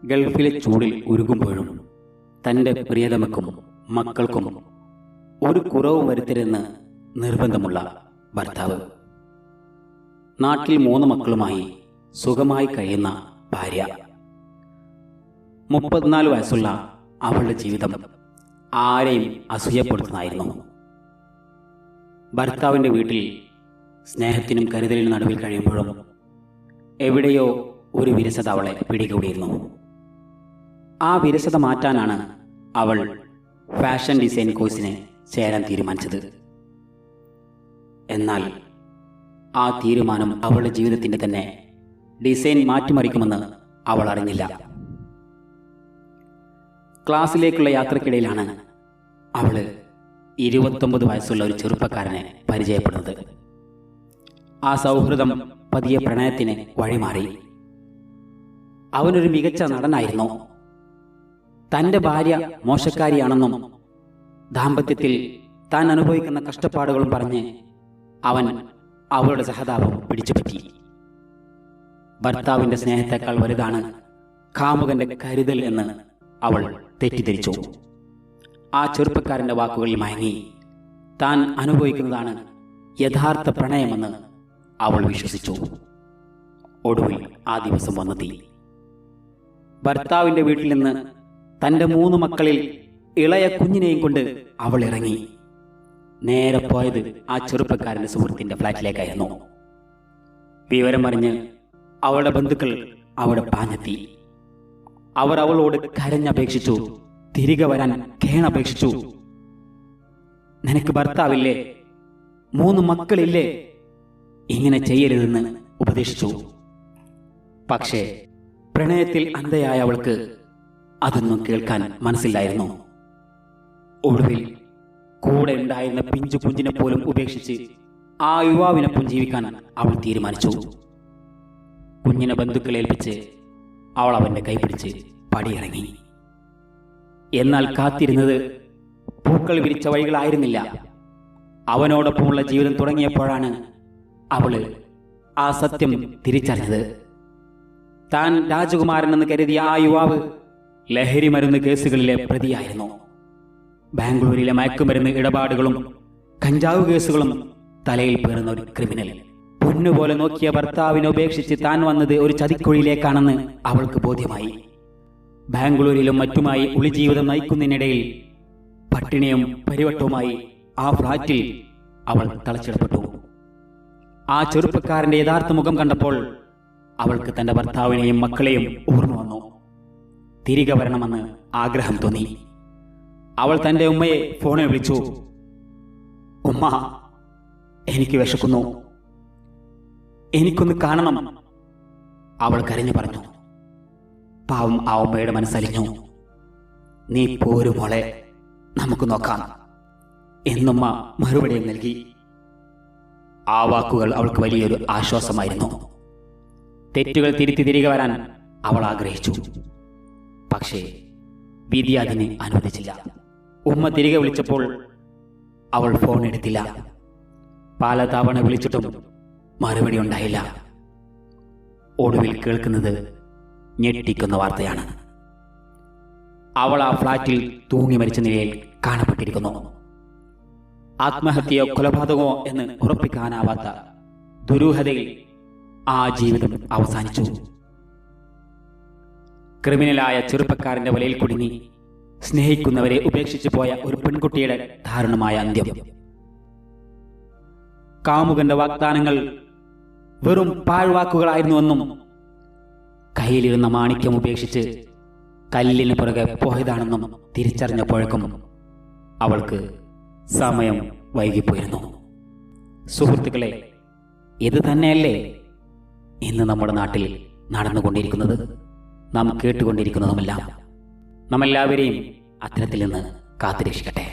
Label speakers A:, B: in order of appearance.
A: ഗൾഫിലെ ചൂടിൽ ഉരുകുമ്പോഴും തൻ്റെ പ്രിയതമക്കും മക്കൾക്കും ഒരു കുറവും വരുത്തരുതെന്ന് നിർബന്ധമുള്ള ഭർത്താവ്. നാട്ടിൽ 3 മക്കളുമായി സുഖമായി കഴിയുന്ന ഭാര്യ. 34 വയസ്സുള്ള അവളുടെ ജീവിതം ആരെയും അസൂയപ്പെടുത്തുന്നതായിരുന്നു. ഭർത്താവിൻ്റെ വീട്ടിൽ സ്നേഹത്തിനും കരുതലിനും നടുവിൽ കഴിയുമ്പോഴും എവിടെയോ ഒരു വിരസത അവളെ പിടികൂടിയിരുന്നു. ആ വിരസത മാറ്റാനാണ് അവൾ ഫാഷൻ ഡിസൈൻ കോഴ്സിന് ചേരാൻ തീരുമാനിച്ചത്. എന്നാൽ ആ തീരുമാനം അവളുടെ ജീവിതത്തിൻ്റെ തന്നെ ഡിസൈൻ മാറ്റിമറിക്കുമെന്ന് അവൾ അറിഞ്ഞില്ല. ക്ലാസ്സിലേക്കുള്ള യാത്രക്കിടയിലാണ് അവൾ 29 വയസ്സുള്ള ഒരു ചെറുപ്പക്കാരനെ പരിചയപ്പെടുന്നത്. ആ സൗഹൃദം പതിയെ പ്രണയത്തിന് വഴിമാറി. അവനൊരു മികച്ച നടനായിരുന്നു. തൻ്റെ ഭാര്യ മോശക്കാരിയാണെന്നും ദാമ്പത്യത്തിൽ താൻ അനുഭവിക്കുന്ന കഷ്ടപ്പാടുകളും പറഞ്ഞ് അവൻ അവളുടെ സഹതാപം പിടിച്ചുപറ്റി. ഭർത്താവിൻ്റെ സ്നേഹത്തെക്കാൾ വലുതാണ് കാമുകന്റെ കരുതൽ എന്ന് അവൾ തെറ്റിദ്ധരിച്ചു. ആ ചെറുപ്പക്കാരൻ്റെ വാക്കുകളിൽ മയങ്ങി താൻ അനുഭവിക്കുന്നതാണ് യഥാർത്ഥ പ്രണയമെന്ന് അവൾ വിശ്വസിച്ചു. ഒടുവിൽ ആ ദിവസം വന്നെത്തി. ഭർത്താവിൻ്റെ വീട്ടിൽ നിന്ന് തൻ്റെ 3 മക്കളിൽ ഇളയ കുഞ്ഞിനെയും കൊണ്ട് അവൾ ഇറങ്ങി. നേരെ പോയത് ആ ചെറുപ്പക്കാരൻ്റെ സുഹൃത്തിൻ്റെ ഫ്ലാറ്റിലേക്കായിരുന്നു. വിവരം അറിഞ്ഞ് അവളുടെ ബന്ധുക്കൾ അവിടെ പാഞ്ഞെത്തി. അവർ അവളോട് കരഞ്ഞപേക്ഷിച്ചു, തിരികെ വരാൻ കേണപേക്ഷിച്ചു. നിനക്ക് ഭർത്താവില്ലേ? 3 മക്കളില്ലേ? ഇങ്ങനെ ചെയ്യരുതെന്ന് ഉപദേശിച്ചു. പക്ഷേ പ്രണയത്തിൽ അന്ധയായ അവൾക്ക് അതൊന്നും കേൾക്കാൻ മനസ്സിലായിരുന്നു. ഒടുവിൽ കൂടെ ഉണ്ടായിരുന്ന പിഞ്ചു കുഞ്ഞിനെ പോലും ഉപേക്ഷിച്ച് ആ യുവാവിനൊപ്പം ജീവിക്കാൻ അവൾ തീരുമാനിച്ചു. കുഞ്ഞിനെ ബന്ധുക്കളെ ഏൽപ്പിച്ച് അവൾ അവൻ്റെ കൈപിടിച്ച് പടിയിറങ്ങി. എന്നാൽ കാത്തിരുന്നത് പൂക്കൾ വിരിച്ച വഴികളായിരുന്നില്ല. അവനോടൊപ്പമുള്ള ജീവിതം തുടങ്ങിയപ്പോഴാണ് അവള് ആ സത്യം തിരിച്ചറിഞ്ഞത്. താൻ രാജകുമാരനെന്ന് കരുതിയ ആ യുവാവ് ലഹരി മരുന്ന് കേസുകളിലെ പ്രതിയായിരുന്നു. ബാംഗ്ലൂരിലെ മയക്കുമരുന്ന് ഇടപാടുകളും കഞ്ചാവ് കേസുകളും തലയിൽ പേറുന്ന ഒരു ക്രിമിനൽ. പൊന്നുപോലെ നോക്കിയ ഭർത്താവിനെ ഉപേക്ഷിച്ച് താൻ വന്നത് ഒരു ചതിക്കുഴിയിലേക്കാണെന്ന് അവൾക്ക് ബോധ്യമായി. ബാംഗ്ലൂരിലും മറ്റുമായി ഒളിജീവിതം നയിക്കുന്നതിനിടയിൽ പട്ടിണിയും പരിവട്ടവുമായി ആ ഫ്ലാറ്റിൽ അവൾ തളച്ചിടപ്പെട്ടു. ആ ചെറുപ്പക്കാരന്റെ യഥാർത്ഥ മുഖം കണ്ടപ്പോൾ അവൾക്ക് തന്റെ ഭർത്താവിനെയും മക്കളെയും ഓർമ്മ വന്നു. തിരികെ വരണമെന്ന് ആഗ്രഹം തോന്നി. അവൾ തന്റെ ഉമ്മയെ ഫോണിൽ വിളിച്ചു. ഉമ്മ, എനിക്ക് വിശക്കുന്നു, എനിക്കൊന്ന് കാണണം, അവൾ കരഞ്ഞു പറഞ്ഞു. പാവം ആ ഉമ്മയുടെ മനസ്സലിഞ്ഞു. നീ പോരു മോളെ, നമുക്ക് നോക്കാം എന്നുമ്മ മറുപടിയും നൽകി. ആ വാക്കുകൾ അവൾക്ക് വലിയൊരു ആശ്വാസമായിരുന്നു. തെറ്റുകൾ തിരുത്തി തിരികെ വരാൻ അവൾ ആഗ്രഹിച്ചു. പക്ഷേ വിധി അതിന് അനുവദിച്ചില്ല. ഉമ്മ തിരികെ വിളിച്ചപ്പോൾ അവൾ ഫോൺ എടുത്തില്ല. പലതവണ വിളിച്ചിട്ടും മറുപടി ഉണ്ടായില്ല. ഒടുവിൽ കേൾക്കുന്നത് ഞെട്ടിക്കുന്ന വാർത്തയാണ്. അവൾ ആ ഫ്ലാറ്റിൽ തൂങ്ങി മരിച്ച നിലയിൽ കാണപ്പെട്ടിരിക്കുന്നു. ആത്മഹത്യയോ കൊലപാതകമോ എന്ന് ഉറപ്പിക്കാനാവാത്ത ദുരൂഹതയിൽ ആ ജീവിതം അവസാനിച്ചു. ക്രിമിനലായ ചെറുപ്പക്കാരന്റെ വലയിൽ കുടുങ്ങി സ്നേഹിക്കുന്നവരെ ഉപേക്ഷിച്ചു പോയ ഒരു പെൺകുട്ടിയുടെ ദാരുണമായ അന്ത്യം. കാമുകന്റെ വാഗ്ദാനങ്ങൾ വെറും പാഴ്വാക്കുകളായിരുന്നുവെന്നും കയ്യിലിരുന്ന മാണിക്യം ഉപേക്ഷിച്ച് കല്ലിന് പുറകെ പോയതാണെന്നും തിരിച്ചറിഞ്ഞപ്പോഴേക്കും അവൾക്ക് സമയം വൈകിപ്പോയിരുന്നു. സുഹൃത്തുക്കളെ, ഇത് തന്നെയല്ലേ ഇന്ന് നമ്മുടെ നാട്ടിൽ നടന്നുകൊണ്ടിരിക്കുന്നത്, നാം കേട്ടുകൊണ്ടിരിക്കുന്നതുമെല്ലാം? നമ്മെല്ലാവരെയും അത്തരത്തിൽ നിന്ന് കാത്തുരക്ഷിക്കട്ടെ.